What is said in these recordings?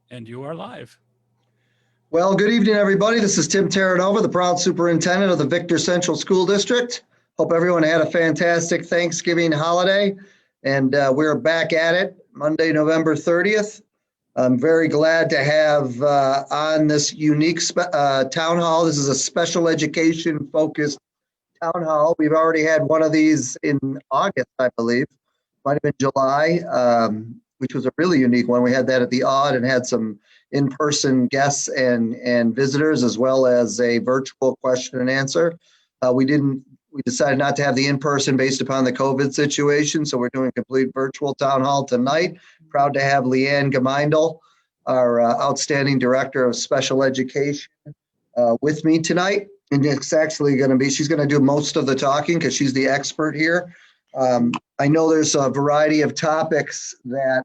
And you are live. Well, good evening, everybody. This is Tim Terranova, the proud superintendent of the Victor Central School District. Hope everyone had a fantastic Thanksgiving holiday, and we're back at it Monday, November 30th. I'm very glad to have on this unique town hall. This is a special education focused town hall. We've already had one of these in August, I believe. Might have been July, which was a really unique one. We had that at the Aud and had some in-person guests and visitors, as well as a virtual question and answer. We decided not to have the in-person based upon the COVID situation, so we're doing a complete virtual town hall tonight. Proud to have Leanne Gemeindl, our outstanding director of special education, with me tonight. And it's actually going to be, she's going to do most of the talking because she's the expert here. I know there's a variety of topics that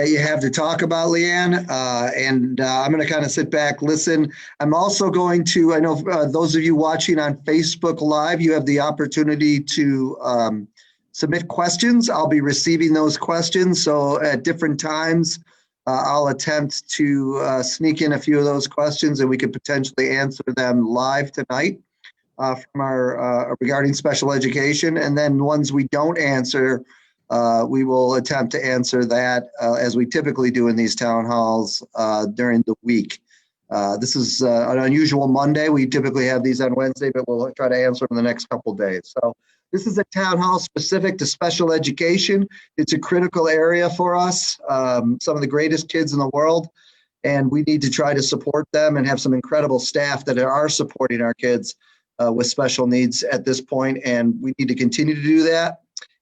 you have to talk about, Leanne, and I'm going to kind of sit back, listen. I'm also going to, I know those of you watching on Facebook Live, you have the opportunity to submit questions. I'll be receiving those questions. So at different times, I'll attempt to sneak in a few of those questions and we could potentially answer them live tonight from our regarding special education. And then ones we don't answer, we will attempt to answer that as we typically do in these town halls during the week. This is an unusual Monday. We typically have these on Wednesday, but we'll try to answer them in the next couple of days. So this is a town hall specific to special education. It's a critical area for us, some of the greatest kids in the world, and we need to try to support them and have some incredible staff that are supporting our kids with special needs at this point, and we need to continue to do that.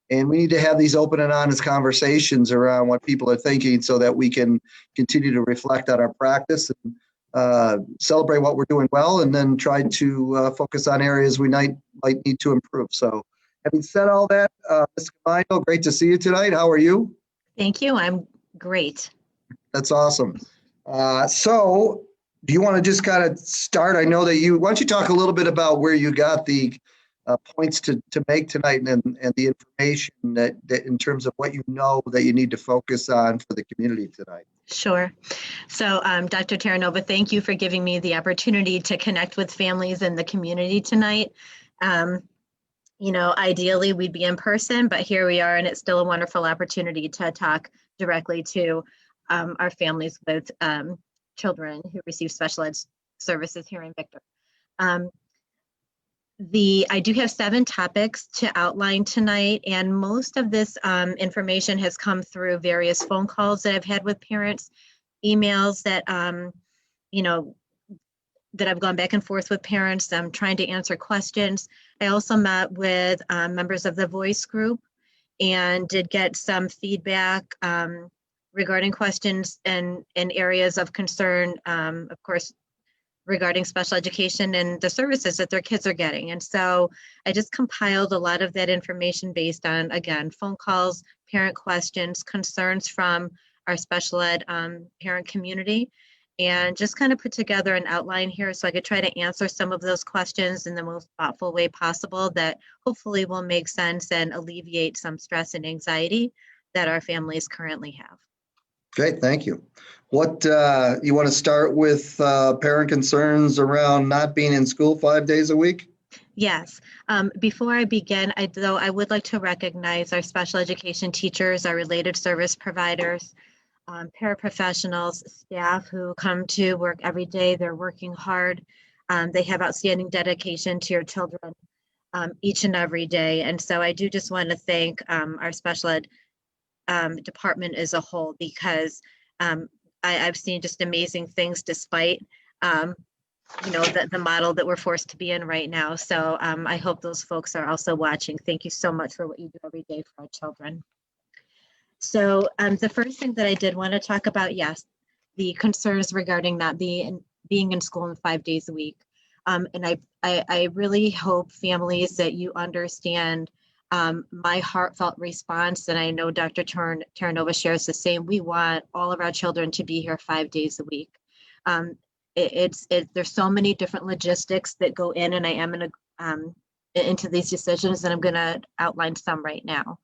And we need to have these open and honest conversations around what people are thinking so that we can continue to reflect on our practice and celebrate what we're doing well, and then try to focus on areas we might need to improve. So having said all that, Ms. Gemeindl, great to see you tonight. How are you? Thank you. I'm great. That's awesome. So do you want to just kind of start? I know that why don't you talk a little bit about where you got the points to make tonight and the information that in terms of what you know that you need to focus on for the community tonight. Sure. So Dr. Terranova, thank you for giving me the opportunity to connect with families in the community tonight. Ideally we'd be in person, but here we are, and it's still a wonderful opportunity to talk directly to our families with children who receive special ed services here in Victor. I do have 7 topics to outline tonight, and most of this information has come through various phone calls that I've had with parents, emails that, that I've gone back and forth with parents. I'm trying to answer questions. I also met with members of the voice group and did get some feedback regarding questions and areas of concern, of course, regarding special education and the services that their kids are getting. And so I just compiled a lot of that information based on, again, phone calls, parent questions, concerns from our special ed parent community, and just kind of put together an outline here so I could try to answer some of those questions in the most thoughtful way possible that hopefully will make sense and alleviate some stress and anxiety that our families currently have. Great, thank you. What you want to start with parent concerns around not being in school 5 days a week? Yes. Before I begin, I would like to recognize our special education teachers, our related service providers, paraprofessionals, staff who come to work every day. They're working hard. They have outstanding dedication to your children each and every day. And so I do just want to thank our special ed department as a whole, because I've seen just amazing things despite the model that we're forced to be in right now. So I hope those folks are also watching. Thank you so much for what you do every day for our children. So the first thing that I did want to talk about, yes, the concerns regarding not being in school in 5 days a week. And I really hope, families, that you understand my heartfelt response, and I know Dr. Terranova shares the same. We want all of our children to be here 5 days a week. There's so many different logistics that go in, and I am into these decisions, and I'm going to outline some right now.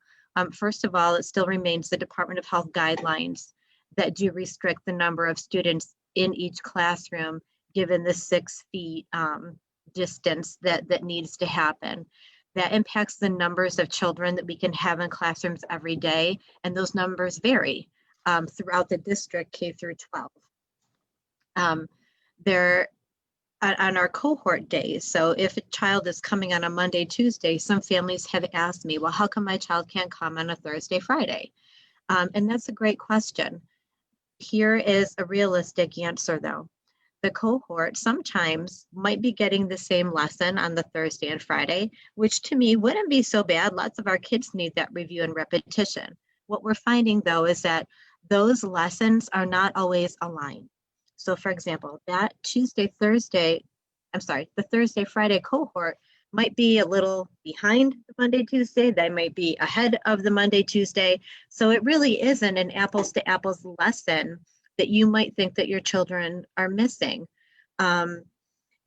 First of all, it still remains the Department of Health guidelines that do restrict the number of students in each classroom, given the 6 feet distance that needs to happen. That impacts the numbers of children that we can have in classrooms every day, and those numbers vary throughout the district K through 12. There on our cohort days. So if a child is coming on a Monday, Tuesday, some families have asked me, well, how come my child can't come on a Thursday, Friday? And that's a great question. Here is a realistic answer though. The cohort sometimes might be getting the same lesson on the Thursday and Friday, which to me wouldn't be so bad. Lots of our kids need that review and repetition. What we're finding though is that those lessons are not always aligned. So for example, that the Thursday, Friday cohort might be a little behind the Monday, Tuesday. They might be ahead of the Monday, Tuesday. So it really isn't an apples to apples lesson that you might think that your children are missing.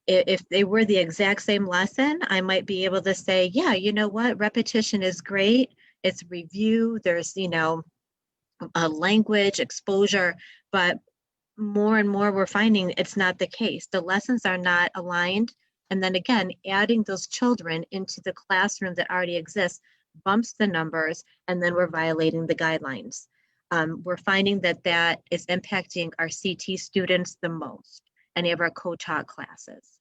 If they were the exact same lesson, I might be able to say, yeah, you know what, repetition is great. It's review, there's, a language exposure, but more and more we're finding it's not the case. The lessons are not aligned. And then again, adding those children into the classroom that already exists bumps the numbers, and then we're violating the guidelines. We're finding that is impacting our CT students the most, any of our co-taught classes,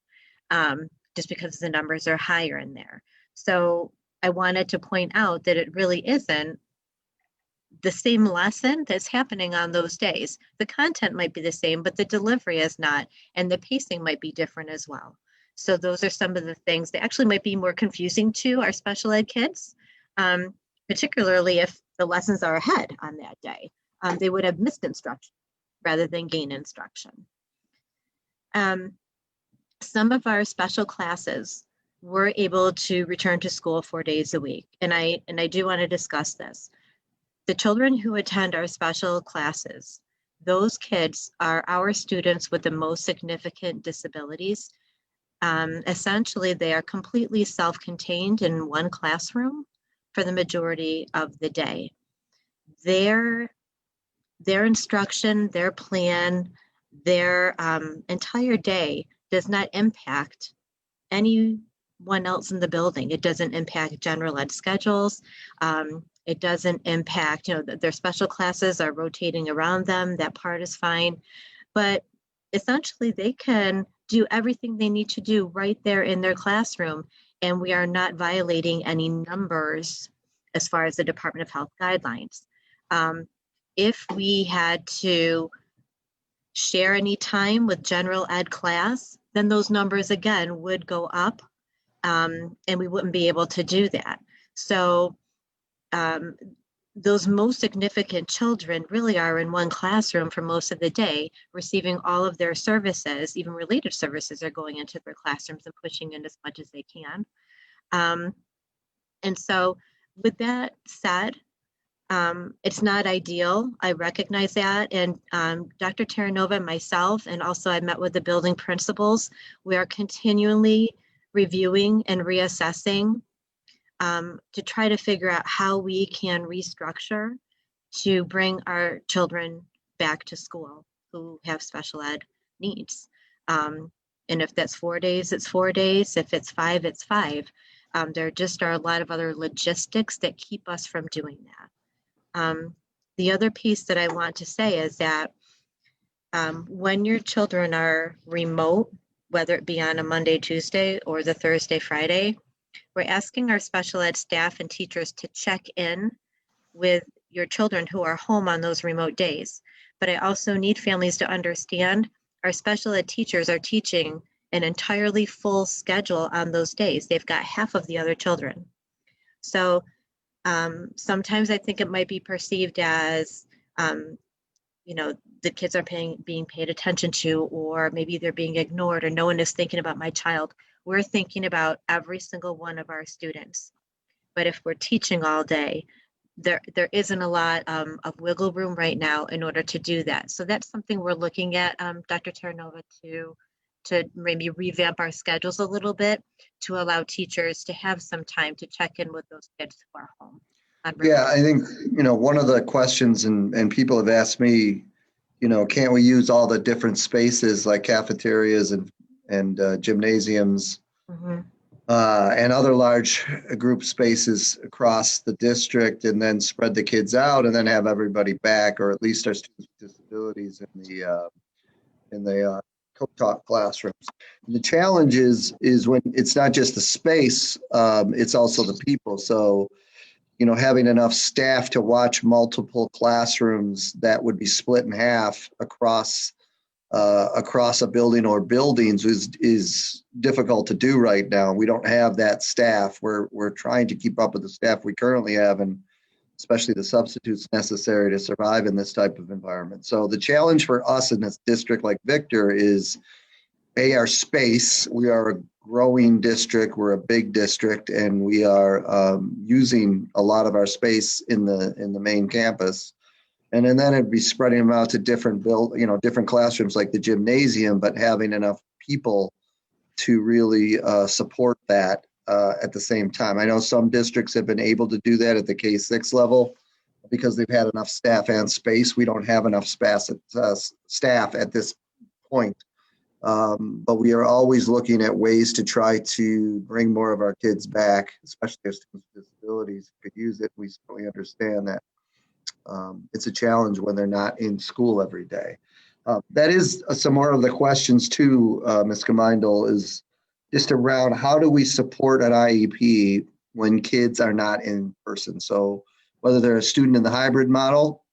just because the numbers are higher in there. So I wanted to point out that it really isn't the same lesson that's happening on those days. The content might be the same, but the delivery is not, and the pacing might be different as well. So those are some of the things that actually might be more confusing to our special ed kids, particularly if the lessons are ahead on that day. They would have missed instruction rather than gain instruction. Some of our special classes were able to return to school 4 days a week, and I do want to discuss this. The children who attend our special classes, those kids are our students with the most significant disabilities. Essentially, they are completely self-contained in one classroom for the majority of the day. Their instruction, their plan, their entire day does not impact anyone else in the building. It doesn't impact general ed schedules. It doesn't impact, their special classes are rotating around them. That part is fine. But essentially, they can do everything they need to do right there in their classroom. And we are not violating any numbers as far as the Department of Health guidelines. If we had to share any time with general ed class, then those numbers again would go up, and we wouldn't be able to do that. So those most significant children really are in one classroom for most of the day, receiving all of their services. Even related services are going into their classrooms and pushing in as much as they can. And so with that said, it's not ideal. I recognize that. And Dr. Terranova and myself, and also I met with the building principals, we are continually reviewing and reassessing to try to figure out how we can restructure to bring our children back to school who have special ed needs. And if that's 4 days, it's 4 days. If it's 5, it's 5. There just are a lot of other logistics that keep us from doing that. The other piece that I want to say is that when your children are remote, whether it be on a Monday, Tuesday, or the Thursday, Friday, we're asking our special ed staff and teachers to check in with your children who are home on those remote days. But I also need families to understand our special ed teachers are teaching an entirely full schedule on those days. They've got half of the other children. So sometimes I think it might be perceived as, the kids are being paid attention to, or maybe they're being ignored, or no one is thinking about my child. We're thinking about every single one of our students. But if we're teaching all day, there isn't a lot of wiggle room right now in order to do that. So that's something we're looking at, Dr. Terranova, to maybe revamp our schedules a little bit to allow teachers to have some time to check in with those kids who are home. Yeah, I think, one of the questions, and people have asked me can't we use all the different spaces like cafeterias and gymnasiums Mhm. and other large group spaces across the district, and then spread the kids out, and then have everybody back, or at least our students with disabilities in the co-taught classrooms. The challenge is when it's not just the space, it's also the people. So, having enough staff to watch multiple classrooms that would be split in half across a building or buildings is difficult to do right now. We don't have that staff. We're trying to keep up with the staff we currently have, and especially the substitutes necessary to survive in this type of environment. So the challenge for us in this district like Victor is our space. We are a growing district. We're a big district, and we are using a lot of our space in the main campus. And then it'd be spreading them out to different different classrooms like the gymnasium, but having enough people to really support that at the same time. I know some districts have been able to do that at the K-6 level because they've had enough staff and space. We don't have enough staff at this point. But we are always looking at ways to try to bring more of our kids back, especially our students with disabilities who could use it. We certainly understand that it's a challenge when they're not in school every day. That is some more of the questions too, Ms. Gemeindl, is just around how do we support an IEP when kids are not in person? So whether they're a student in the hybrid model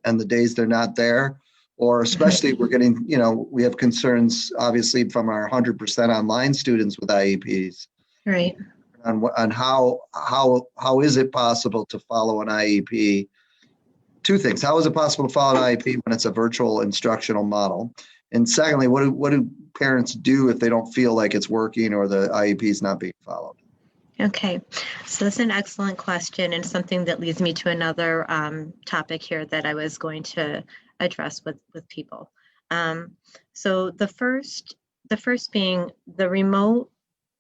and the days they're not there, or especially we're getting, we have concerns obviously from our 100% online students with IEPs. Right. On how is it possible to follow an IEP? Two things. How is it possible to follow an IEP when it's a virtual instructional model? And secondly, what do parents do if they don't feel like it's working or the IEP is not being followed? Okay, so that's an excellent question, and something that leads me to another topic here that I was going to address with people. So the first being the remote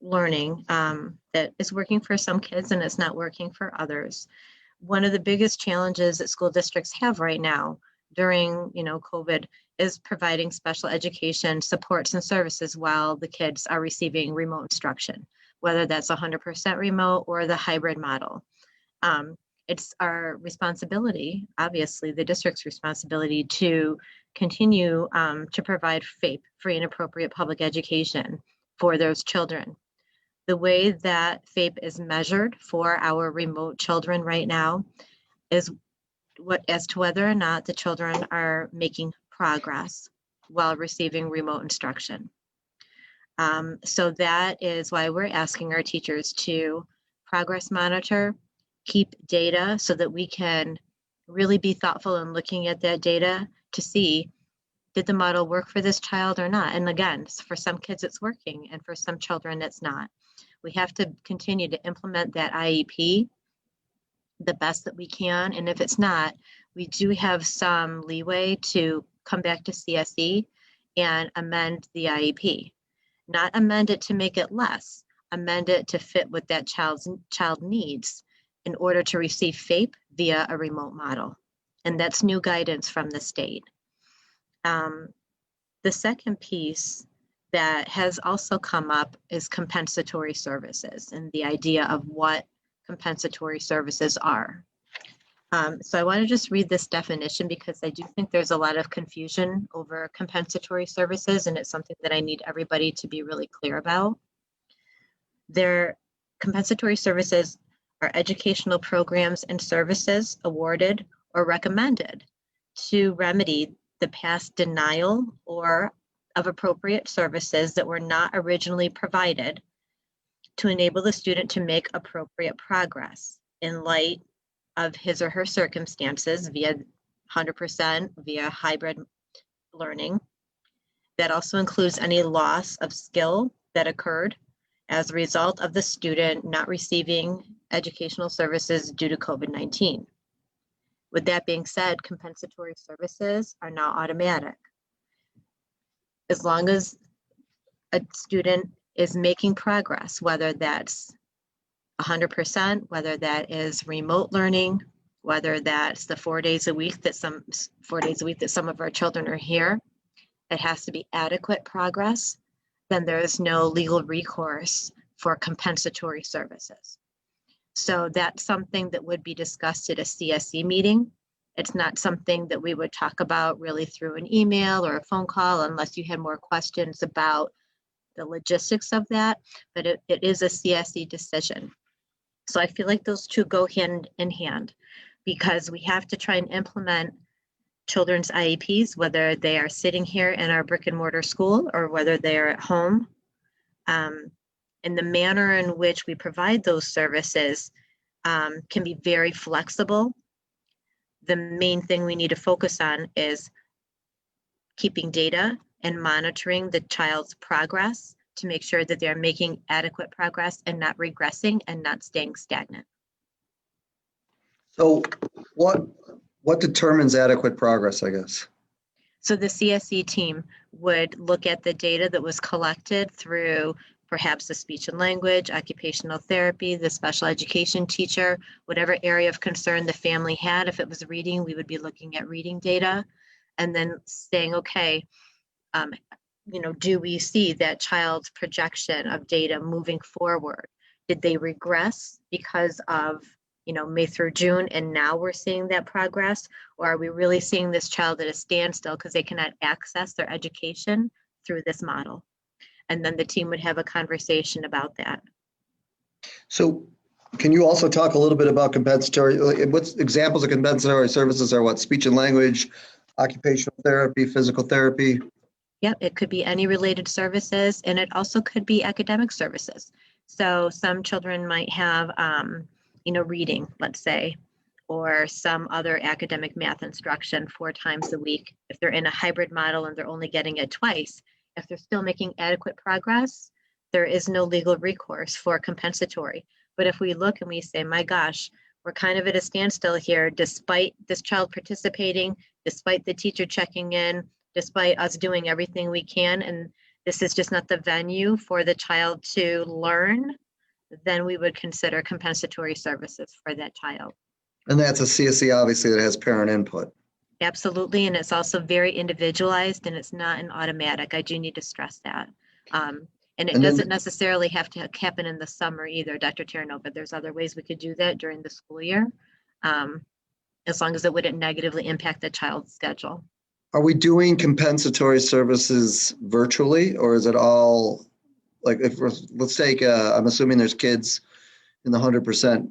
learning that is working for some kids and it's not working for others. One of the biggest challenges that school districts have right now during COVID is providing special education supports and services while the kids are receiving remote instruction, whether that's 100% remote or the hybrid model. It's our responsibility, obviously the district's responsibility, to continue to provide FAPE, free and appropriate public education, for those children. The way that FAPE is measured for our remote children right now is as to whether or not the children are making progress while receiving remote instruction. So that is why we're asking our teachers to progress monitor, keep data so that we can really be thoughtful in looking at that data to see, did the model work for this child or not? And again, for some kids it's working, and for some children it's not. We have to continue to implement that IEP the best that we can. And if it's not, we do have some leeway to come back to CSE and amend the IEP. Not amend it to make it less, amend it to fit what that child needs in order to receive FAPE via a remote model. And that's new guidance from the state. The second piece that has also come up is compensatory services and the idea of what compensatory services are. So I want to just read this definition because I do think there's a lot of confusion over compensatory services, and it's something that I need everybody to be really clear about. Their compensatory services are educational programs and services awarded or recommended to remedy the past denial or of appropriate services that were not originally provided to enable the student to make appropriate progress in light of his or her circumstances via 100% via hybrid learning. That also includes any loss of skill that occurred as a result of the student not receiving educational services due to COVID-19. With that being said, compensatory services are not automatic. As long as a student is making progress, whether that's 100%, whether that is remote learning, whether that's the 4 days a week that some 4 days a week that some of our children are here, it has to be adequate progress, then there is no legal recourse for compensatory services. So that's something that would be discussed at a CSE meeting. It's not something that we would talk about really through an email or a phone call unless you had more questions about the logistics of that, but it is a CSE decision. So I feel like those two go hand in hand because we have to try and implement children's IEPs, whether they are sitting here in our brick and mortar school or whether they are at home. And the manner in which we provide those services can be very flexible. The main thing we need to focus on is keeping data and monitoring the child's progress to make sure that they're making adequate progress and not regressing and not staying stagnant. So what determines adequate progress, I guess? So the CSE team would look at the data that was collected through perhaps the speech and language, occupational therapy, the special education teacher, whatever area of concern the family had. If it was reading, we would be looking at reading data and then saying, okay, do we see that child's projection of data moving forward? Did they regress because of May through June, and now we're seeing that progress? Or are we really seeing this child at a standstill because they cannot access their education through this model? And then the team would have a conversation about that. So can you also talk a little bit about compensatory, what's examples of compensatory services are what? Speech and language, occupational therapy, physical therapy? Yep, it could be any related services, and it also could be academic services. So some children might have, reading, let's say, or some other academic math instruction 4 times a week. If they're in a hybrid model and they're only getting it twice, if they're still making adequate progress, there is no legal recourse for compensatory. But if we look and we say, my gosh, we're kind of at a standstill here, despite this child participating, despite the teacher checking in, despite us doing everything we can, and this is just not the venue for the child to learn, then we would consider compensatory services for that child. And that's a CSE, obviously, that has parent input. Absolutely, and it's also very individualized, and it's not an automatic. I do need to stress that. And it doesn't necessarily have to happen in the summer either, Dr. Terranova. There's other ways we could do that during the school year, as long as it wouldn't negatively impact the child's schedule. Are we doing compensatory services virtually, or is it all, like, let's take, I'm assuming there's kids in the 100%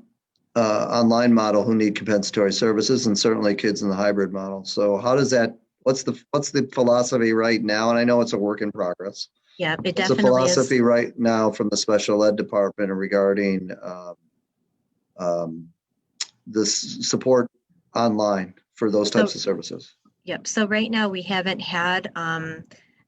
online model who need compensatory services, and certainly kids in the hybrid model. So how does that, what's the philosophy right now? And I know it's a work in progress. Yeah, it What's definitely the philosophy is. right now from the special ed department regarding this support online for those types of services? Yep. So right now we haven't had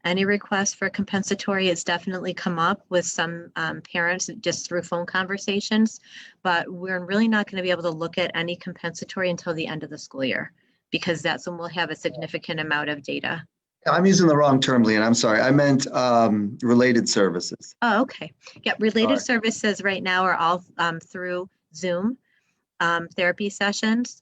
any requests for compensatory. It's definitely come up with some parents just through phone conversations, but we're really not going to be able to look at any compensatory until the end of the school year, because that's when we'll have a significant amount of data. I'm using the wrong term, Leanne. I'm sorry. I meant related services. Oh, okay. Yeah, related services right now are all through Zoom therapy sessions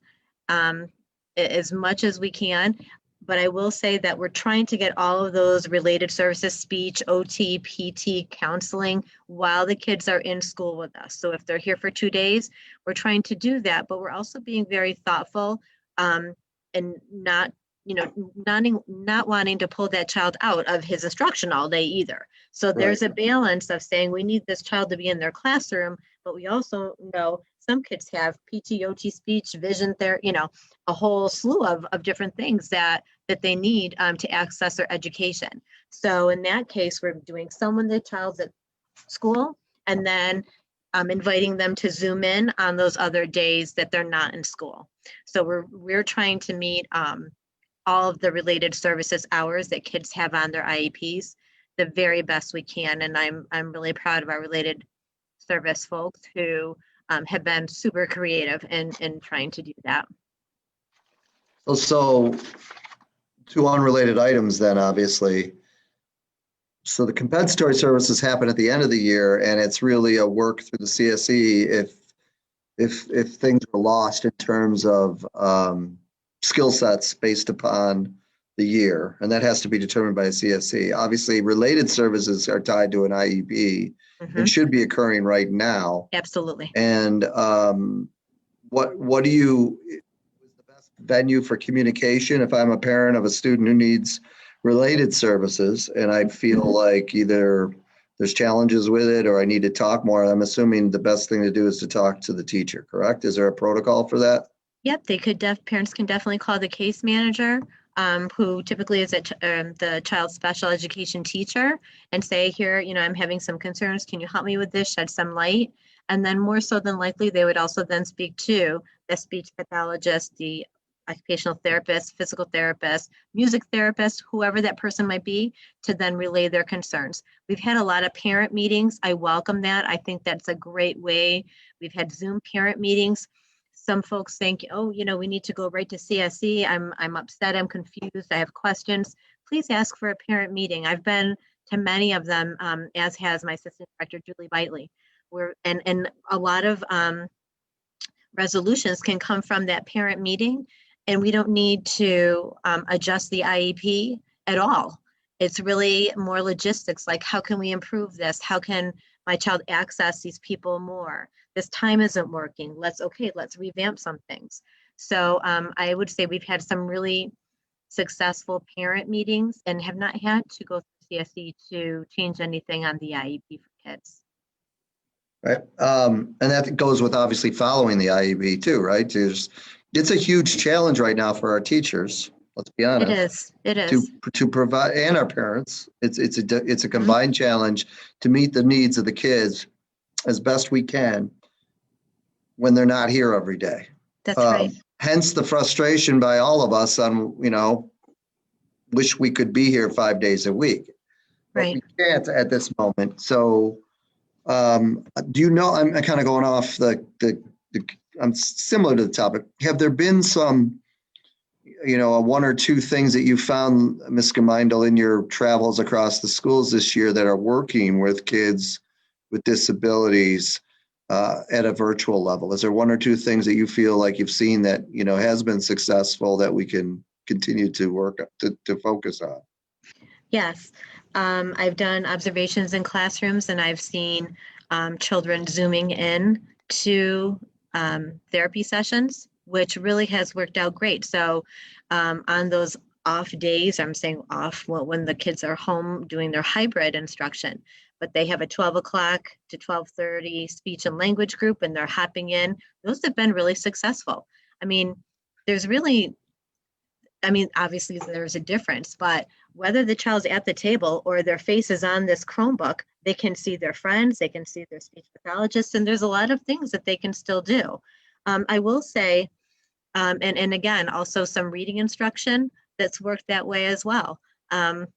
as much as we can. But I will say that we're trying to get all of those related services, speech, OT, PT, counseling, while the kids are in school with us. So if they're here for 2 days, we're trying to do that, but we're also being very thoughtful and not wanting to pull that child out of his instruction all day either. So there's a balance of saying we need this child to be in their classroom, but we also know some kids have PT, OT, speech, vision, a whole slew of different things that they need to access their education. So in that case, we're doing some when the child's at school, and then inviting them to Zoom in on those other days that they're not in school. So we're trying to meet all of the related services hours that kids have on their IEPs the very best we can. And I'm really proud of our related service folks who have been super creative in trying to do that. So 2 unrelated items then, obviously. So the compensatory services happen at the end of the year, and it's really a work through the CSE if if things are lost in terms of skill sets based upon the year, and that has to be determined by a CSE. Obviously, related services are tied to an IEP and Mhm. should be occurring right now. Absolutely. And what do you is the best venue for communication if I'm a parent of a student who needs related services and I feel like either there's challenges with it or I need to talk more? I'm assuming the best thing to do is to talk to the teacher, correct? Is there a protocol for that? Yep, parents can definitely call the case manager, who typically is the child's special education teacher, and say, here, I'm having some concerns. Can you help me with this? Shed some light. And then more so than likely, they would also then speak to the speech pathologist, the occupational therapist, physical therapist, music therapist, whoever that person might be, to then relay their concerns. We've had a lot of parent meetings. I welcome that. I think that's a great way. We've had Zoom parent meetings. Some folks think, oh, we need to go right to CSE. I'm upset, I'm confused, I have questions. Please ask for a parent meeting. I've been to many of them, as has my assistant director, Julie Bitely. And a lot of resolutions can come from that parent meeting, and we don't need to adjust the IEP at all. It's really more logistics, like how can we improve this? How can my child access these people more? This time isn't working. Let's revamp some things. So I would say we've had some really successful parent meetings and have not had to go through CSE to change anything on the IEP for kids. Right. And that goes with obviously following the IEP too, right? It's a huge challenge right now for our teachers. Let's be It honest. is. It To is. to provide, and our parents. It's a Mhm. combined challenge to meet the needs of the kids as best we can when they're not here every day. That's right. Hence the frustration by all of us on, wish we could be here 5 days a week, but Right. we can't at this moment. So, do you know, I'm kind of going off I'm similar to the topic. Have there been some, one or two things that you found, Ms. Gemeindl, in your travels across the schools this year that are working with kids with disabilities at a virtual level? Is there one or two things that you feel like you've seen that, has been successful that we can continue to work to focus on? Yes. I've done observations in classrooms and I've seen children zooming in to therapy sessions, which really has worked out great. So on those off days, I'm saying off when the kids are home doing their hybrid instruction, but they have a 12 o'clock to 12:30 speech and language group and they're hopping in. Those have been really successful. I mean, there's really obviously there's a difference, but whether the child's at the table or their face is on this Chromebook, they can see their friends, they can see their speech pathologist, and there's a lot of things that they can still do. I will say, and again, also some reading instruction that's worked that way as well. And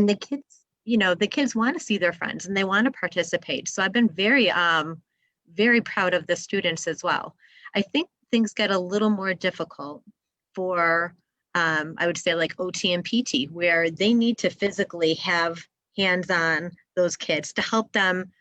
the kids want to see their friends and they want to participate. So I've been very proud of the students as well. I think things get a little more difficult for I would say like OT and PT, where they need to physically have hands on those kids to help them,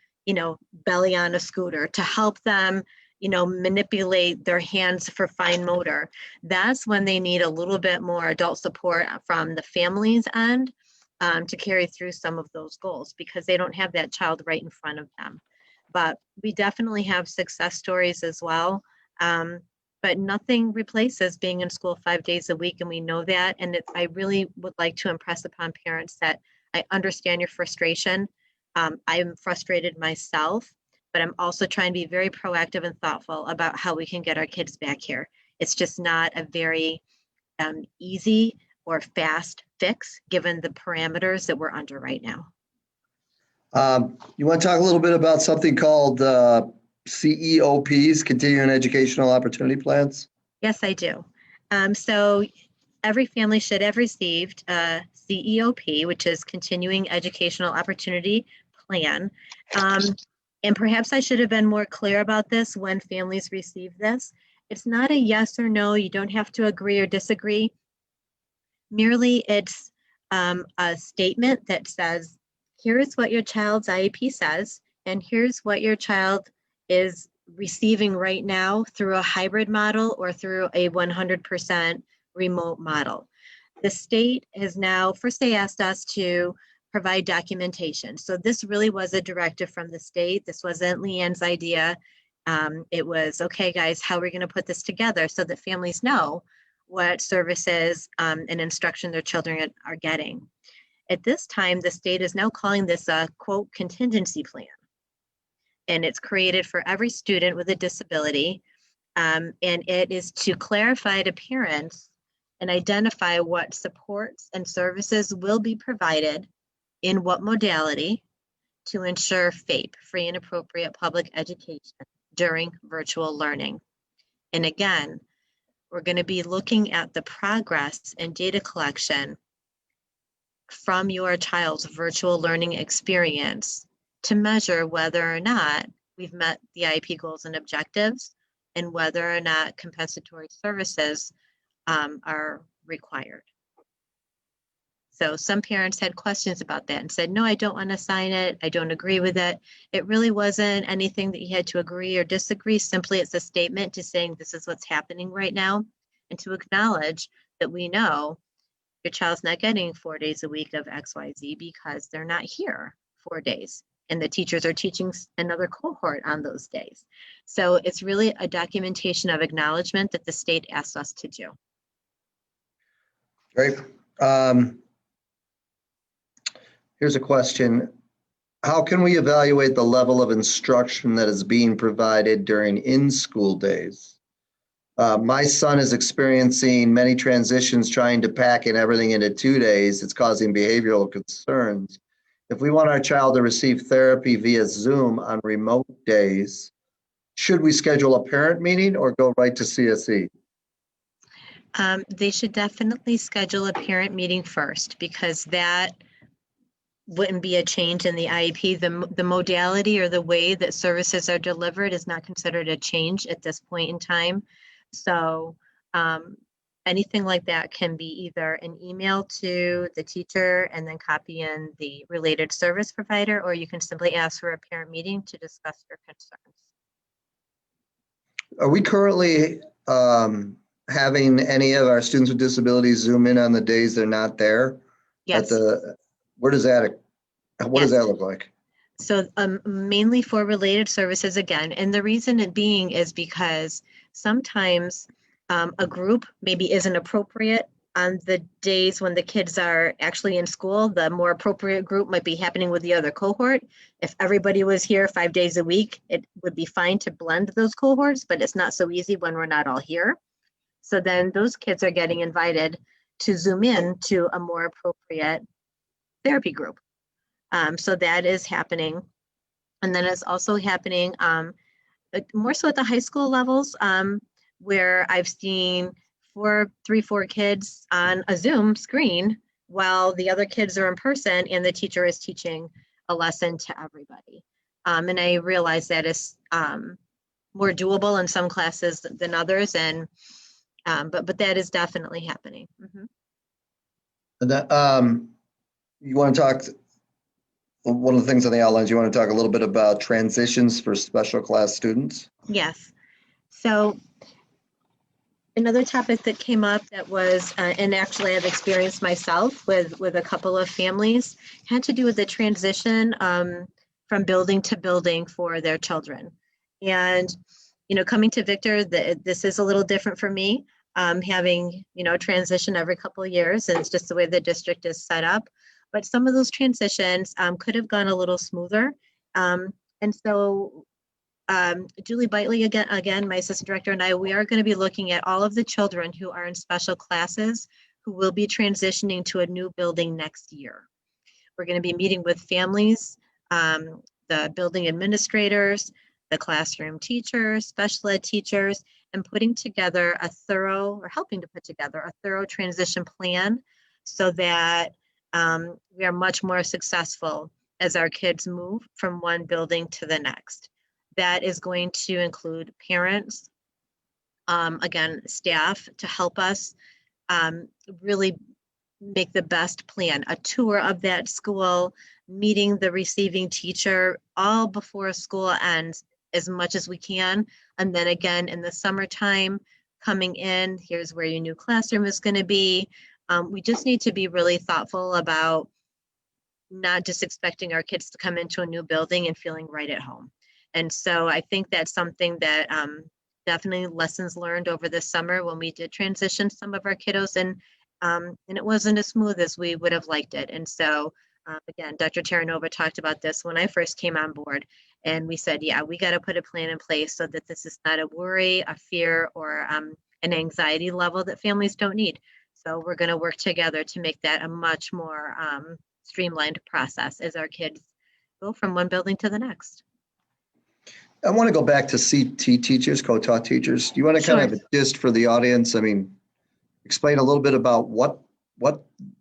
belly on a scooter, to help them, manipulate their hands for fine motor. That's when they need a little bit more adult support from the family's end to carry through some of those goals because they don't have that child right in front of them. But we definitely have success stories as well. But nothing replaces being in school 5 days a week, and we know that. And I really would like to impress upon parents that I understand your frustration. I'm frustrated myself, but I'm also trying to be very proactive and thoughtful about how we can get our kids back here. It's just not a very easy or fast fix given the parameters that we're under right now. You want to talk a little bit about something called CEOPs, Continuing Educational Opportunity Plans? Yes, I do. So every family should have received a CEOP, which is Continuing Educational Opportunity Plan. And perhaps I should have been more clear about this when families receive this. It's not a yes or no. You don't have to agree or disagree. Merely it's a statement that says, here's what your child's IEP says, and here's what your child is receiving right now through a hybrid model or through a 100% remote model. The state has now, first they asked us to provide documentation. So this really was a directive from the state. This wasn't Leanne's idea. It was, okay, guys, how are we going to put this together so that families know what services and instruction their children are getting. At this time, the state is now calling this a, quote, contingency plan. And it's created for every student with a disability. And it is to clarify to parents and identify what supports and services will be provided in what modality to ensure FAPE, free and appropriate public education, during virtual learning. And again, we're going to be looking at the progress and data collection from your child's virtual learning experience to measure whether or not we've met the IEP goals and objectives and whether or not compensatory services are required. So some parents had questions about that and said, no, I don't want to sign it. I don't agree with it. It really wasn't anything that you had to agree or disagree. Simply, it's a statement to saying this is what's happening right now and to acknowledge that we know your child's not getting 4 days a week of XYZ because they're not here 4 days. And the teachers are teaching another cohort on those days. So it's really a documentation of acknowledgement that the state asked us to do. Great. Here's a question. How can we evaluate the level of instruction that is being provided during in-school days? My son is experiencing many transitions trying to pack in everything into 2 days. It's causing behavioral concerns. If we want our child to receive therapy via Zoom on remote days, should we schedule a parent meeting or go right to CSE? They should definitely schedule a parent meeting first because that wouldn't be a change in the IEP. The modality or the way that services are delivered is not considered a change at this point in time. So anything like that can be either an email to the teacher and then copy in the related service provider, or you can simply ask for a parent meeting to discuss your concerns. Are we currently having any of our students with disabilities Zoom in on the days they're not there? Yes. What does that look like? So mainly for related services again, and the reason it being is because sometimes a group maybe isn't appropriate on the days when the kids are actually in school. The more appropriate group might be happening with the other cohort. If everybody was here 5 days a week, it would be fine to blend those cohorts, but it's not so easy when we're not all here. So then those kids are getting invited to Zoom in to a more appropriate therapy group. So that is happening. And then it's also happening more so at the high school levels, where I've seen 4 kids on a Zoom screen while the other kids are in person and the teacher is teaching a lesson to everybody. And I realize that is more doable in some classes than others, and but that is definitely happening. Mm-hmm. And that, you want to talk, one of the things on the outlines, you want to talk a little bit about transitions for special class students? Yes. So another topic that came up that was, and actually I've experienced myself with a couple of families, had to do with the transition from building to building for their children. And, you know, coming to Victor, this is a little different for me, having, you know, transition every couple of years, and it's just the way the district is set up. But some of those transitions could have gone a little smoother. And so Julie Bitely, again, my assistant director, and I, we are going to be looking at all of the children who are in special classes who will be transitioning to a new building next year. We're going to be meeting with families, the building administrators, the classroom teachers, special ed teachers, and putting together a thorough, or helping to put together a thorough transition plan so that we are much more successful as our kids move from one building to the next. That is going to include parents, again, staff to help us really make the best plan, a tour of that school, meeting the receiving teacher all before school ends, as much as we can. And then again, in the summertime, coming in, here's where your new classroom is going to be. We just need to be really thoughtful about not just expecting our kids to come into a new building and feeling right at home. And so I think that's something that definitely lessons learned over the summer when we did transition some of our kiddos, and it wasn't as smooth as we would have liked it. And so again, Dr. Terranova talked about this when I first came on board, and we said, yeah, we got to put a plan in place so that this is not a worry, a fear, or an anxiety level that families don't need. So we're going to work together to make that a much more streamlined process as our kids go from one building to the next. I want to go back to CT teachers, co-taught teachers. Do you want to kind of have a gist for the audience? I mean, explain a little bit about what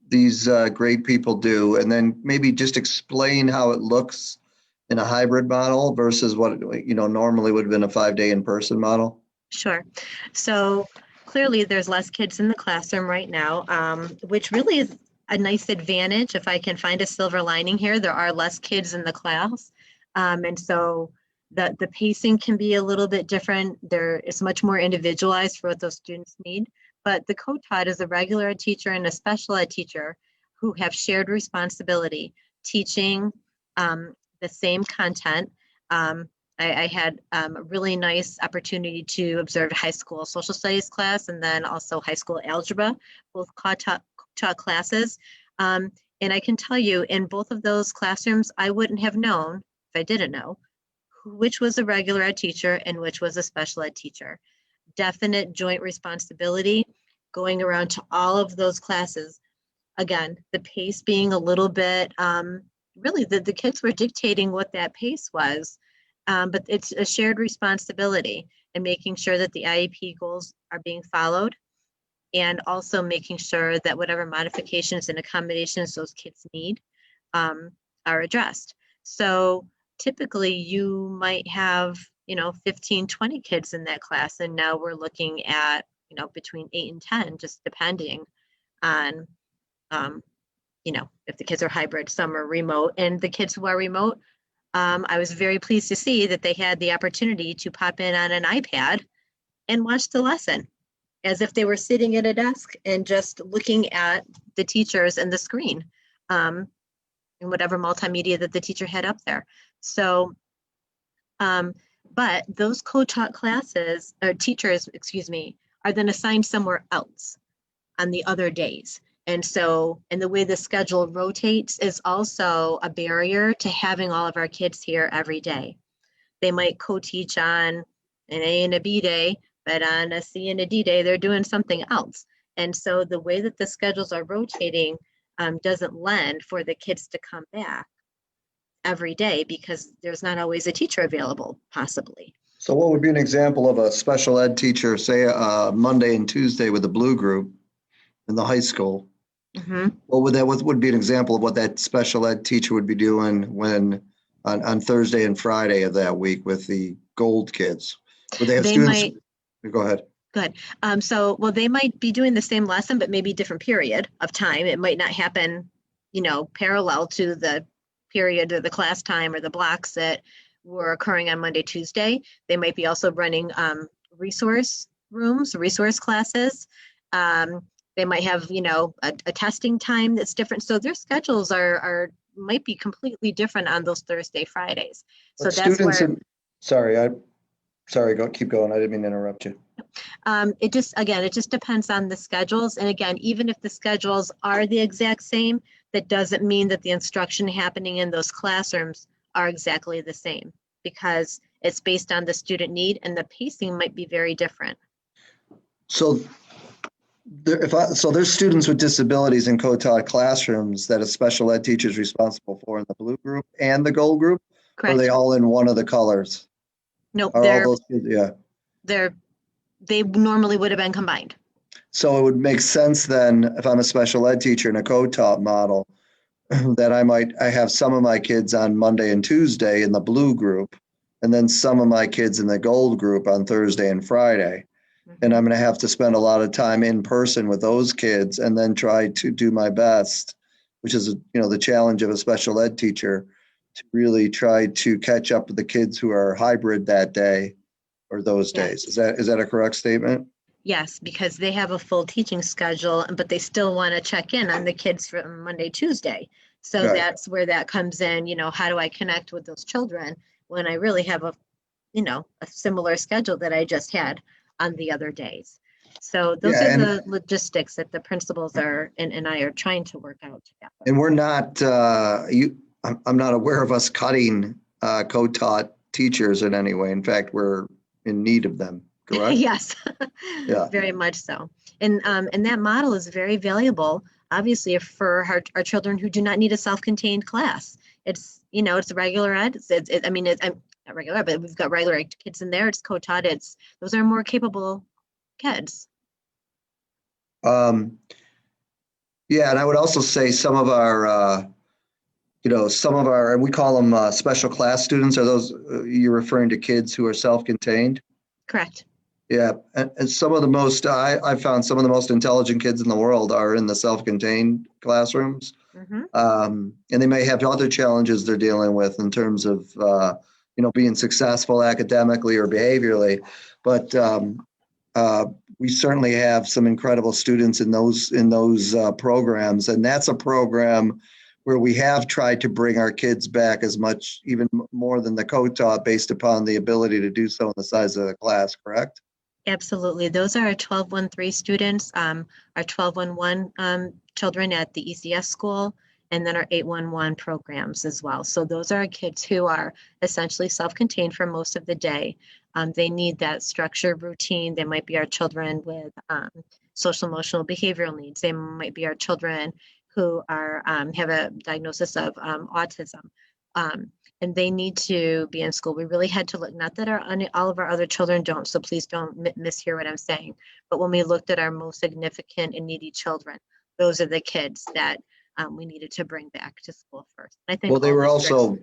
these great people do, and then maybe just explain how it looks in a hybrid model versus what, normally would have been a 5-day in-person model. Sure. So clearly there's less kids in the classroom right now, which really is a nice advantage. If I can find a silver lining here, there are less kids in the class. And so the pacing can be a little bit different. There is much more individualized for what those students need. But the co-taught is a regular ed teacher and a special ed teacher who have shared responsibility teaching the same content. I had a really nice opportunity to observe high school social studies class and then also high school algebra, both co-taught classes. And I can tell you in both of those classrooms, I wouldn't have known if I didn't know which was a regular ed teacher and which was a special ed teacher. Definite joint responsibility going around to all of those classes. Again, the pace being a little bit, really the kids were dictating what that pace was, but it's a shared responsibility and making sure that the IEP goals are being followed, and also making sure that whatever modifications and accommodations those kids need are addressed. So typically you might have, 15, 20 kids in that class. And now we're looking at, between 8 and 10, just depending on, if the kids are hybrid, some are remote. And the kids who are remote, I was very pleased to see that they had the opportunity to pop in on an iPad and watch the lesson as if they were sitting at a desk and just looking at the teachers and the screen and whatever multimedia that the teacher had up there. So, but those co-taught classes or teachers, are then assigned somewhere else on the other days. And so, and the way the schedule rotates is also a barrier to having all of our kids here every day. They might co-teach on an A and a B day, but on a C and a D day, they're doing something else. And so the way that the schedules are rotating doesn't lend for the kids to come back every day because there's not always a teacher available, possibly. So what would be an example of a special ed teacher, say Monday and Tuesday with the Blue Group in the high school? Mm-hmm. What would be an example of what that special ed teacher would be doing when on Thursday and Friday of that week with the Gold kids? Would they have students? Go ahead. Good. Well, they might be doing the same lesson, but maybe different period of time. It might not happen, parallel to the period or the class time or the blocks that were occurring on Monday, Tuesday. They might be also running resource rooms, resource classes. They might have, a testing time that's different. So their schedules might be completely different on those Thursday, Fridays. So but that's where. Sorry, keep going. I didn't mean to interrupt you. It just depends on the schedules. And again, even if the schedules are the exact same, that doesn't mean that the instruction happening in those classrooms are exactly the same, because it's based on the student need and the pacing might be very different. So there's students with disabilities in co-taught classrooms that a special ed teacher is responsible for in the Blue Group and the Gold Group? Correct. Or are they all in one of the colors? Nope. Are all those kids, yeah. They normally would have been combined. So it would make sense then, if I'm a special ed teacher in a co-taught model, that I have some of my kids on Monday and Tuesday in the Blue Group, and then some of my kids in the Gold Group on Thursday and Friday. Mm-hmm. And I'm going to have to spend a lot of time in person with those kids and then try to do my best, which is, the challenge of a special ed teacher, to really try to catch up with the kids who are hybrid that day or those Yeah. days. Is that a correct statement? Yes, because they have a full teaching schedule, but they still want to check in on the kids from Monday, Tuesday. So Right. that's where that comes in, how do I connect with those children when I really have a similar schedule that I just had on the other days. So those Yeah, are and the logistics that the principals and I are trying to work out together. we're not I'm not aware of us cutting co-taught teachers in any way. In fact, we're in need of them, correct? Yes, Yeah. very much so. And that model is very valuable, obviously, for our children who do not need a self-contained class. It's regular ed. I'm not regular ed, but we've got regular ed kids in there. It's co-taught. Those are more capable kids. Um, yeah, and I would also say some of our, and we call them special class students. Are those, you're referring to kids who are self-contained? Correct. Yeah, and some of the most, I found some of the most intelligent kids in the world are in the self-contained classrooms. Hmm. And they may have other challenges they're dealing with in terms of, being successful academically or behaviorally. But we certainly have some incredible students in those programs, and that's a program where we have tried to bring our kids back as much, even more than the co-taught, based upon the ability to do so in the size of the class. Correct? Absolutely. Those are our 1213 students, our 1211 children at the ECS school, and then our 811 programs as well. So those are kids who are essentially self-contained for most of the day. They need that structured routine. They might be our children with social emotional behavioral needs. They might be our children who have a diagnosis of autism. And they need to be in school. We really had to look, not that all of our other children don't, so please don't mishear what I'm saying. But when we looked at our most significant and needy children, those are the kids that we needed to bring back to school first. I think Well, they all were districts. also,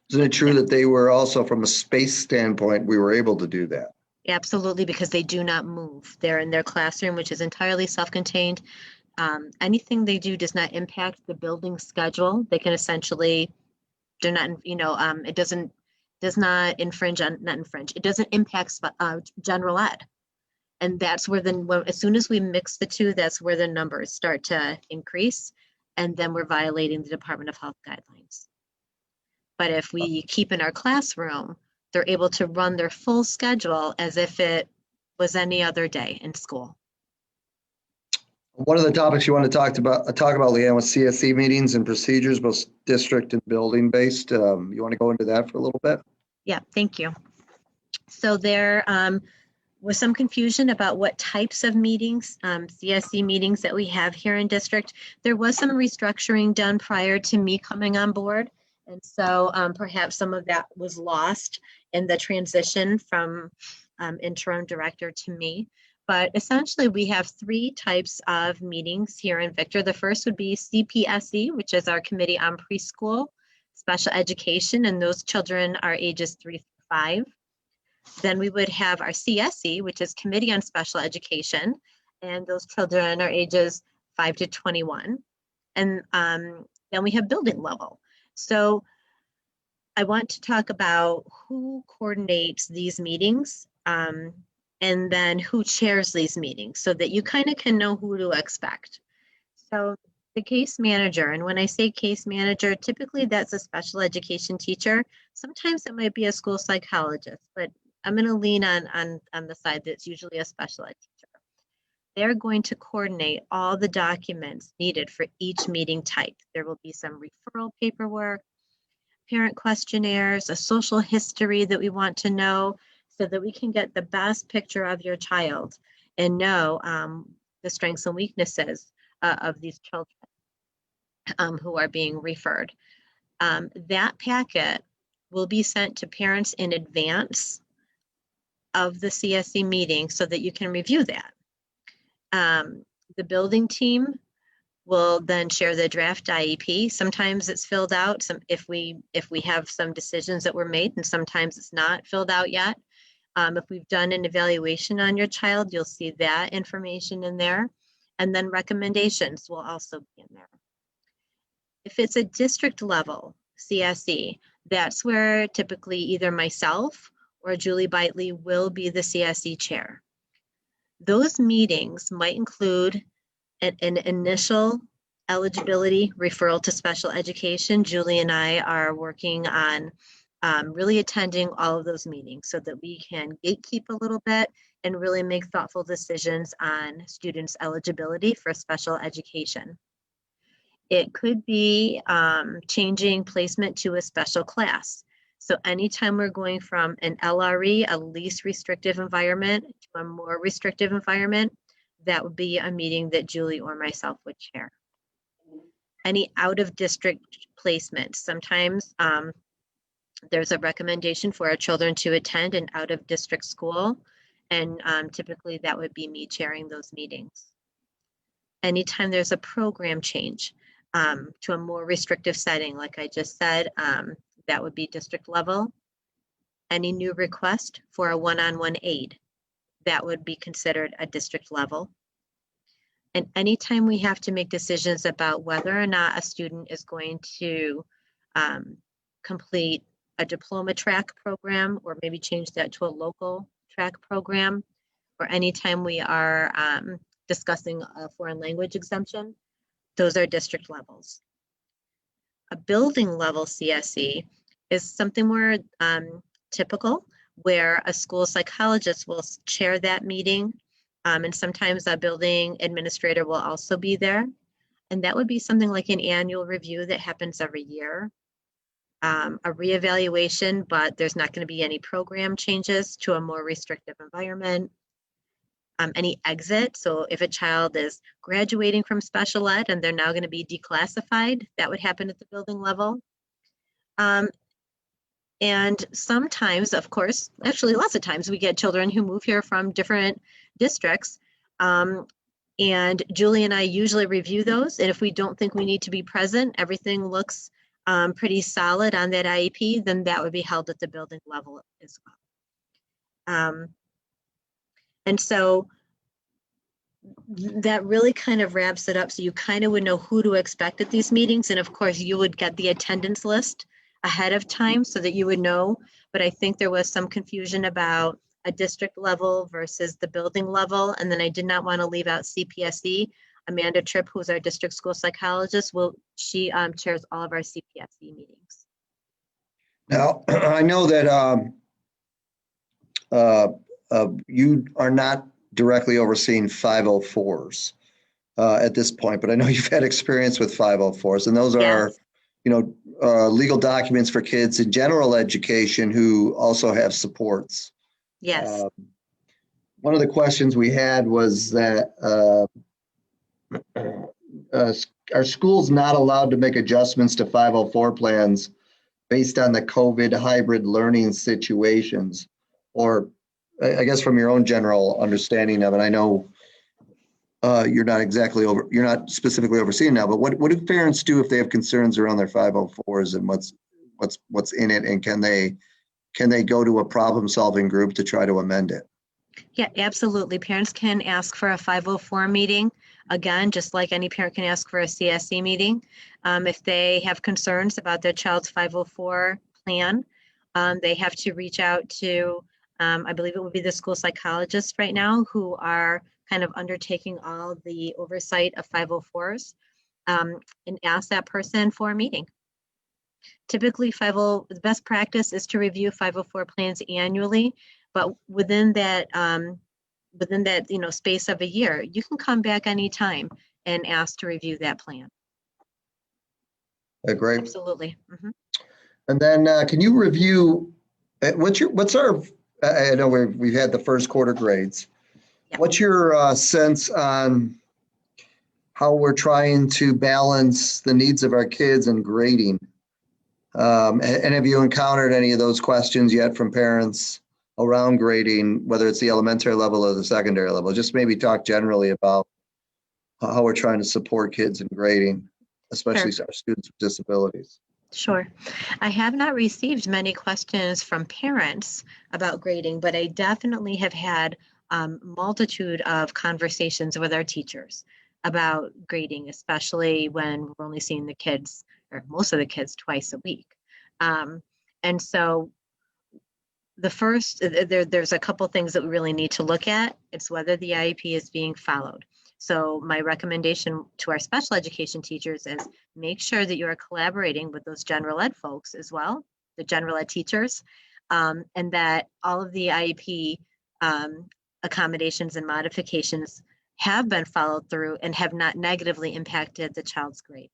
isn't it true that they were also, from a space standpoint, we were able to do that? Absolutely, because they do not move. They're in their classroom, which is entirely self-contained. Anything they do does not impact the building schedule. They can essentially, they're not, it does not infringe on, not infringe, it doesn't impact general ed. And that's where as soon as we mix the two, that's where the numbers start to increase. And then we're violating the Department of Health guidelines. But if we keep in our classroom, they're able to run their full schedule as if it was any other day in school. One of the topics you want to talk about, Leanne, was CSE meetings and procedures, both district and building based. You want to go into that for a little bit? Yeah, thank you. So there was some confusion about what types of meetings, CSE meetings that we have here in district. There was some restructuring done prior to me coming on board. And so perhaps some of that was lost in the transition from interim director to me. But essentially, we have three types of meetings here in Victor. The first would be CPSE, which is our Committee on Preschool Special Education, and those children are ages 3 through 5. Then we would have our CSE, which is Committee on Special Education, and those children are ages 5 to 21. And then we have building level. So I want to talk about who coordinates these meetings and then who chairs these meetings so that you kind of can know who to expect. So the case manager, and when I say case manager, typically that's a special education teacher. Sometimes it might be a school psychologist, but I'm going to lean on the side that's usually a special ed teacher. They're going to coordinate all the documents needed for each meeting type. There will be some referral paperwork, parent questionnaires, a social history that we want to know so that we can get the best picture of your child and know the strengths and weaknesses of these children who are being referred. That packet will be sent to parents in advance of the CSE meeting so that you can review that. The building team will then share the draft IEP. Sometimes it's filled out. If we have some decisions that were made, and sometimes it's not filled out yet. If we've done an evaluation on your child, you'll see that information in there. And then recommendations will also be in there. If it's a district level CSE, That's where typically either myself or Julie Bitely will be the CSE chair. Those meetings might include an initial eligibility referral to special education. Julie and I are working on really attending all of those meetings so that we can gatekeep a little bit and really make thoughtful decisions on students' eligibility for special education. It could be changing placement to a special class. So anytime we're going from an LRE, a least restrictive environment, to a more restrictive environment, that would be a meeting that Julie or myself would chair. Any out of district placement, sometimes there's a recommendation for our children to attend an out of district school, and typically that would be me chairing those meetings. Anytime there's a program change to a more restrictive setting, like I just said, that would be district level. Any new request for a one-on-one aid, that would be considered a district level. And anytime we have to make decisions about whether or not a student is going to complete a diploma track program, or maybe change that to a local track program, or anytime we are discussing a foreign language exemption, those are district levels. A building level CSE is something more typical, where a school psychologist will chair that meeting, and sometimes a building administrator will also be there. And that would be something like an annual review that happens every year. A reevaluation, but there's not going to be any program changes to a more restrictive environment. Any exit, so if a child is graduating from special ed and they're now going to be declassified, that would happen at the building level. And sometimes, of course, actually lots of times, we get children who move here from different districts. And Julie and I usually review those. And if we don't think we need to be present, everything looks pretty solid on that IEP, then that would be held at the building level as well. And so that really kind of wraps it up. So you kind of would know who to expect at these meetings. And of course, you would get the attendance list ahead of time so that you would know. But I think there was some confusion about a district level versus the building level. And then I did not want to leave out CPSE. Amanda Tripp, who's our district school psychologist, she chairs all of our CPSE meetings. Now, I know that you are not directly overseeing 504s at this point, but I know you've had experience with 504s, and those are, Yes. Legal documents for kids in general education who also have supports. Yes. One of the questions we had was that are schools not allowed to make adjustments to 504 plans based on the COVID hybrid learning situations? Or I guess from your own general understanding of it, I know you're not specifically overseeing now, but what do parents do if they have concerns around their 504s and what's in it, and can they go to a problem solving group to try to amend it? Yeah, absolutely. Parents can ask for a 504 meeting. Again, just like any parent can ask for a CSE meeting. If they have concerns about their child's 504 plan, they have to reach out to, I believe it would be the school psychologists right now, who are kind of undertaking all the oversight of 504s, and ask that person for a meeting. Typically, the best practice is to review 504 plans annually, but within that space of a year, you can come back anytime and ask to review that plan. Great. Absolutely. Mm-hmm. And then can you review what's our? I know we've had the first quarter grades. Yeah. What's your sense on how we're trying to balance the needs of our kids and grading? And have you encountered any of those questions yet from parents around grading, whether it's the elementary level or the secondary level? Just maybe talk generally about how we're trying to support kids in grading, especially our students with disabilities. Sure. I have not received many questions from parents about grading, but I definitely have had multitude of conversations with our teachers about grading, especially when we're only seeing the kids, or most of the kids, twice a week. And so the first, there's a couple things that we really need to look at. It's whether the IEP is being followed. So my recommendation to our special education teachers is make sure that you are collaborating with those general ed folks as well, the general ed teachers, and that all of the IEP accommodations and modifications have been followed through and have not negatively impacted the child's grade.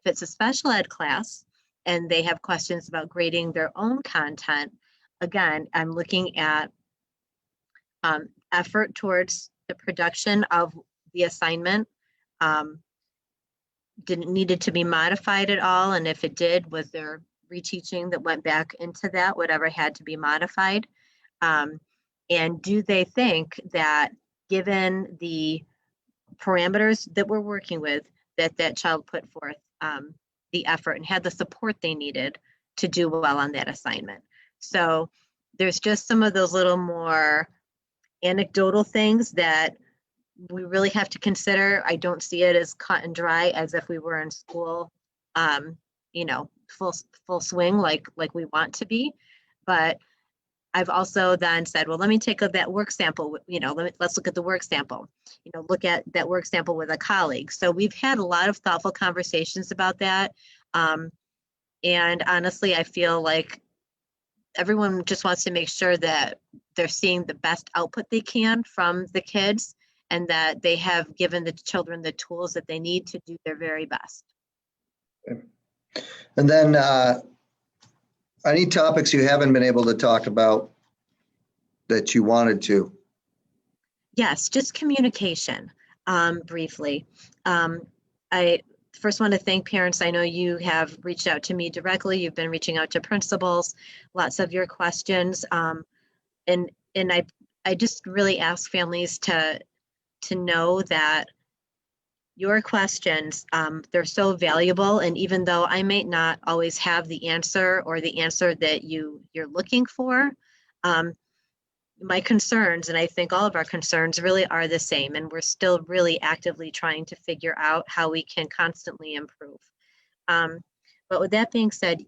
If it's a special ed class and they have questions about grading their own content, again, I'm looking at effort towards the production of the assignment. Didn't needed to be modified at all, and if it did, was there reteaching that went back into that, whatever had to be modified? And do they think that given the parameters that we're working with, that child put forth the effort and had the support they needed to do well on that assignment? So there's just some of those little more anecdotal things that we really have to consider. I don't see it as cut and dry as if we were in school, full swing like we want to be. But I've also then said, well, let me take that work sample, let's look at the work sample, look at that work sample with a colleague. So we've had a lot of thoughtful conversations about that. And honestly, I feel like everyone just wants to make sure that they're seeing the best output they can from the kids and that they have given the children the tools that they need to do their very best. And then any topics you haven't been able to talk about that you wanted to? Yes, just communication, briefly. I first want to thank parents. I know you have reached out to me directly. You've been reaching out to principals, lots of your questions. And I just really ask families to know that your questions, they're so valuable. And even though I may not always have the answer or the answer that you're looking for, my concerns, and I think all of our concerns really are the same, and we're still really actively trying to figure out how we can constantly improve. But with that being said,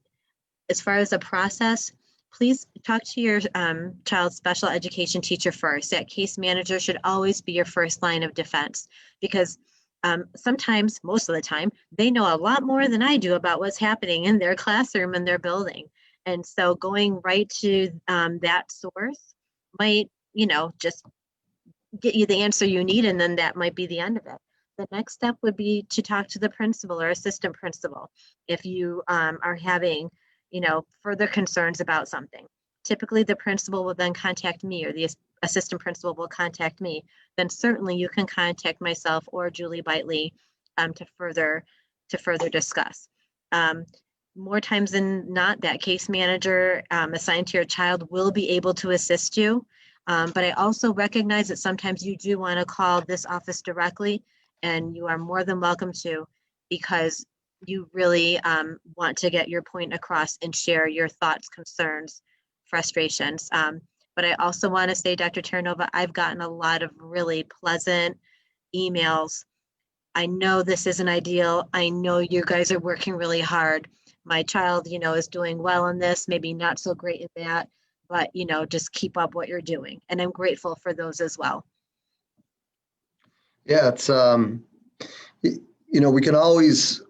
as far as the process, please talk to your child's special education teacher first. That case manager should always be your first line of defense, because sometimes, most of the time, they know a lot more than I do about what's happening in their classroom and their building. And so going right to that source might, just get you the answer you need, and then that might be the end of it. The next step would be to talk to the principal or assistant principal if you are having, further concerns about something. Typically, the principal will then contact me, or the assistant principal will contact me. Then certainly you can contact myself or Julie Bitely to further discuss. More times than not, that case manager assigned to your child will be able to assist you. But I also recognize that sometimes you do want to call this office directly, and you are more than welcome to, because you really want to get your point across and share your thoughts, concerns, frustrations. But I also want to say, Dr. Terranova, I've gotten a lot of really pleasant emails. I know this isn't ideal. I know you guys are working really hard. My child, is doing well in this, maybe not so great in that, but, just keep up what you're doing. And I'm grateful for those as well. Yeah, it's, we can always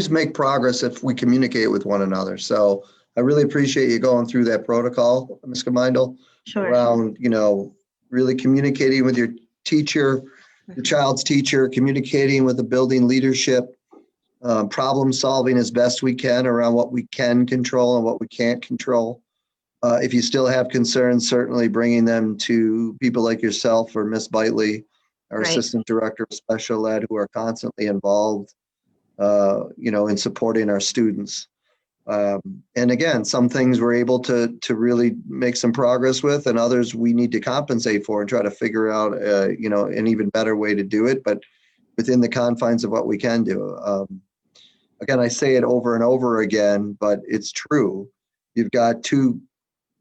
make progress if we communicate with one another. So I really appreciate you going through that protocol, Ms. Gemeindl, Sure. around, really communicating with your teacher, your child's teacher, communicating with the building leadership, problem solving as best we can around what we can control and what we can't control. If you still have concerns, certainly bringing them to people like yourself or Ms. Bitely, our Right. Assistant Director of Special Ed, who are constantly involved, in supporting our students. And again, some things we're able to really make some progress with, and others we need to compensate for and try to figure out, an even better way to do it, but within the confines of what we can do. Again, I say it over and over again, but it's true. You've got two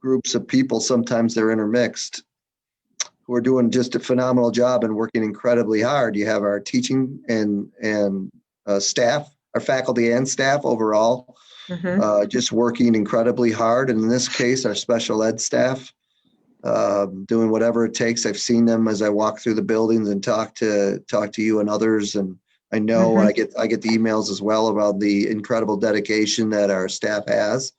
groups of people, sometimes they're intermixed, who are doing just a phenomenal job and working incredibly hard. You have our teaching and staff our faculty and staff overall, just working incredibly hard. And in this case, our special ed staff, doing whatever it takes. I've seen them as I walk through the buildings and talk to you and others. And I know I get the emails as well about the incredible dedication that our staff has.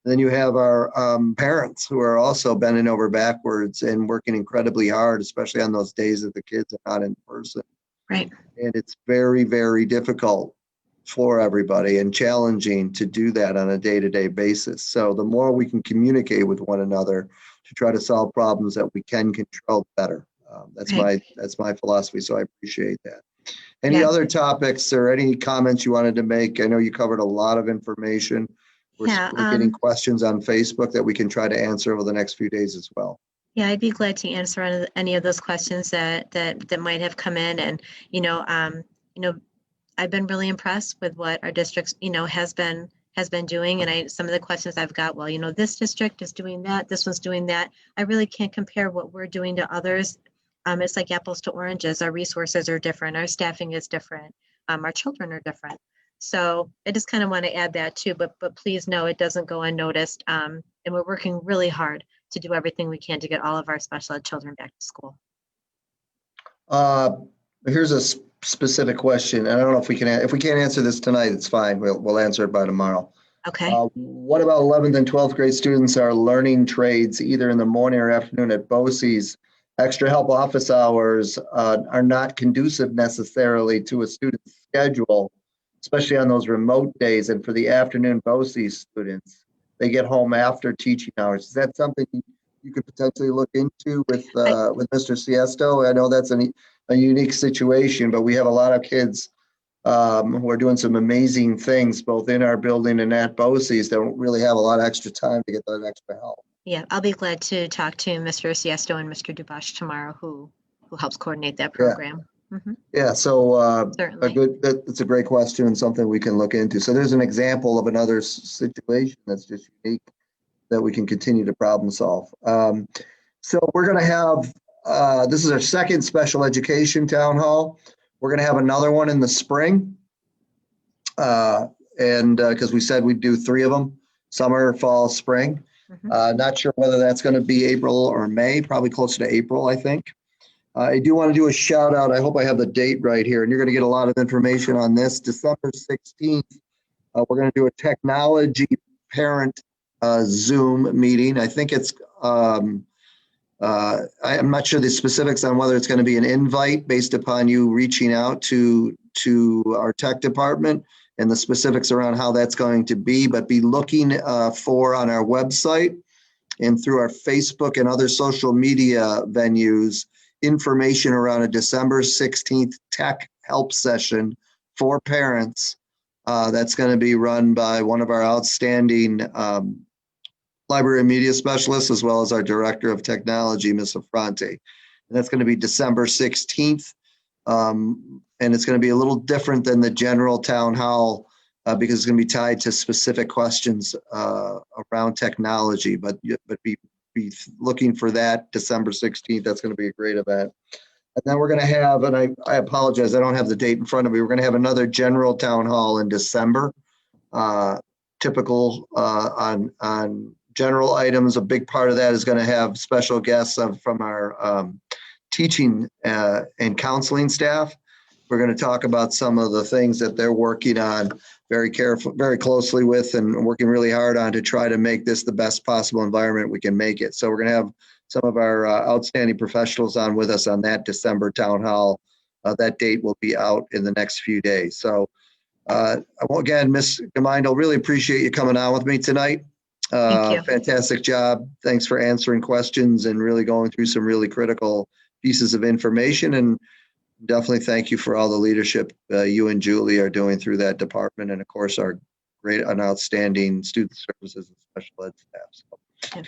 And then you have our parents who are also bending over backwards and working incredibly hard, especially on those days that the kids are not in person. Right. And it's very, very difficult for everybody and challenging to do that on a day-to-day basis. So the more we can communicate with one another to try to solve problems that we can control, better. That's my philosophy. So I appreciate that. Any other topics or any comments you wanted to make? I know you covered a lot of information. We're getting questions on Facebook that we can try to answer over the next few days as well. Yeah, I'd be glad to answer any of those questions that might have come in. And, I've been really impressed with what our district, has been doing. And some of the questions I've got, well, this district is doing that, this one's doing that. I really can't compare what we're doing to others. It's like apples to oranges. Our resources are different. Our staffing is different. Our children are different. So I just kind of want to add that too, but please know it doesn't go unnoticed. And we're working really hard to do everything we can to get all of our special ed children back to school. Here's a specific question. I don't know if we can't answer this tonight, it's fine. We'll answer it by tomorrow. Okay. What about 11th and 12th grade students are learning trades either in the morning or afternoon at BOCES? Extra help office hours are not conducive necessarily to a student's schedule, especially on those remote days. And for the afternoon BOCES students, they get home after teaching hours. Is that something you could potentially look into with Mr. Siesto? I know that's a unique situation, but we have a lot of kids who are doing some amazing things both in our building and at BOCES that don't really have a lot of extra time to get that extra help. Yeah, I'll be glad to talk to Mr. Siesto and Mr. Dubosh tomorrow, who helps coordinate that program. Yeah, so Certainly. That's a great question and something we can look into. So there's an example of another situation that's just unique that we can continue to problem solve. So we're going to have, this is our second special education town hall. We're going to have another one in the spring. And because we said we'd do 3 of them, summer, fall, spring. Not sure whether that's going to be April or May, probably closer to April, I think. I do want to do a shout out. I hope I have the date right here, and you're going to get a lot of information on this. December 16th, we're going to do a technology parent Zoom meeting. I think it's, I'm not sure the specifics on whether it's going to be an invite based upon you reaching out to our tech department and the specifics around how that's going to be, but be looking for on our website and through our Facebook and other social media venues, information around a December 16th tech help session for parents that's going to be run by one of our outstanding library and media specialists, as well as our director of technology, Ms. Affronti. And that's going to be December 16th. And it's going to be a little different than the general town hall because it's going to be tied to specific questions around technology, but be looking for that December 16th. That's going to be a great event. And then we're going to have, and I apologize, I don't have the date in front of me. We're going to have another general town hall in December, typical on general items. A big part of that is going to have special guests from our teaching and counseling staff. We're going to talk about some of the things that they're working on very closely with and working really hard on to try to make this the best possible environment we can make it. So we're going to have some of our outstanding professionals on with us on that December town hall. That date will be out in the next few days. So again, Ms. Gemeindl, really appreciate you coming on with me tonight. Thank you. Fantastic job. Thanks for answering questions and really going through some really critical pieces of information. And definitely thank you for all the leadership you and Julie are doing through that department. And of course, our great and outstanding student services and special ed staff. So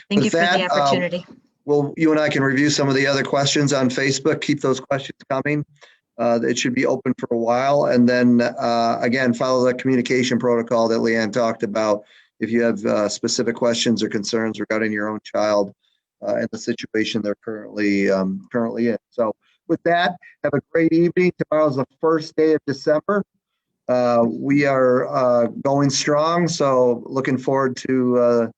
thank you for the opportunity. Well, you and I can review some of the other questions on Facebook. Keep those questions coming. It should be open for a while. And then again, follow the communication protocol that Leanne talked about. If you have specific questions or concerns regarding your own child and the situation they're currently in. So with that, have a great evening. Tomorrow's the first day of December. We are going strong, so looking forward to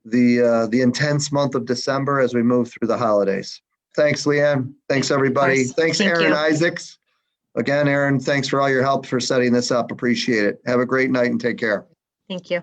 the intense month of December as we move through the holidays. Thanks, Leanne. Thanks, everybody. course. Thanks, Thank Aaron you. Isaacs. Again, Aaron, thanks for all your help for setting this up. Appreciate it. Have a great night and take care. Thank you.